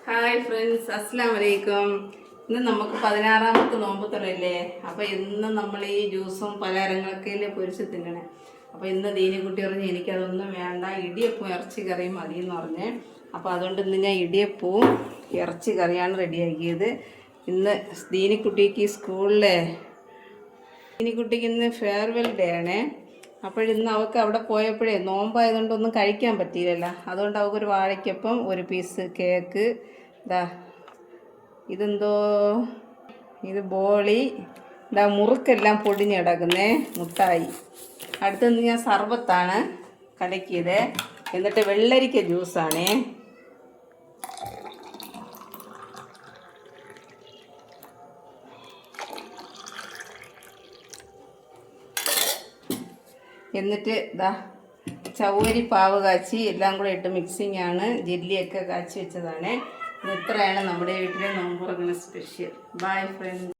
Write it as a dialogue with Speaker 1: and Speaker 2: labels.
Speaker 1: Hi friends, അസ്സലാമു അലൈക്കും. ഇന്ന് നമുക്ക് 16ാമത്തെ നോമ്പ് തുറയില്ലേ. അപ്പോൾ ഇന്ന് നമ്മൾ ഈ ജ്യൂസും പലഹാരങ്ങളൊക്കെ പൊരിച്ച് തിന്നണേ. അപ്പോൾ ഇന്ന് ദീനിക്കുട്ടി പറഞ്ഞ് എനിക്കതൊന്നും വേണ്ട, ഇടിയപ്പവും ഇറച്ചി കറിയും മതി എന്ന് പറഞ്ഞ്. അപ്പോൾ അതുകൊണ്ട് ഇന്ന് ഞാൻ ഇടിയപ്പവും ഇറച്ചി കറിയാണ് റെഡിയാക്കിയത്. ഇന്ന് ദീനിക്കുട്ടിക്ക് സ്കൂളിലെ ദീനിക്കുട്ടിക്ക് ഇന്ന് ഫെയർവെൽ ഡേ ആണേ. അപ്പോഴിന്ന് അവൾക്ക് അവിടെ പോയപ്പോഴേ നോമ്പായതുകൊണ്ട് ഒന്നും കഴിക്കാൻ പറ്റിയില്ലല്ലോ. അതുകൊണ്ട് അവൾക്കൊരു വാഴയ്ക്കൊപ്പം ഒരു പീസ് കേക്ക്, ഇതാ ഇതെന്തോ ഇത് ബോളി, ഇതാ മുറുക്കെല്ലാം പൊടിഞ്ഞ് കിടക്കുന്നേ, മുട്ടായി. അടുത്തുനിന്ന് ഞാൻ സർബത്താണ് കലക്കിയത്. എന്നിട്ട് വെള്ളരിക്ക ജ്യൂസാണേ. എന്നിട്ട് ഇതാ ചവ്വരി പാവ് കാച്ചി എല്ലാം കൂടെ ഇട്ട് മിക്സിങ് ആണ്. ജെല്ലിയൊക്കെ കാച്ചി വെച്ചതാണ്. ഇത്രയാണ് നമ്മുടെ വീട്ടിലെ നോമ്പ് തുറക്കുന്ന സ്പെഷ്യൽ. Bye friends.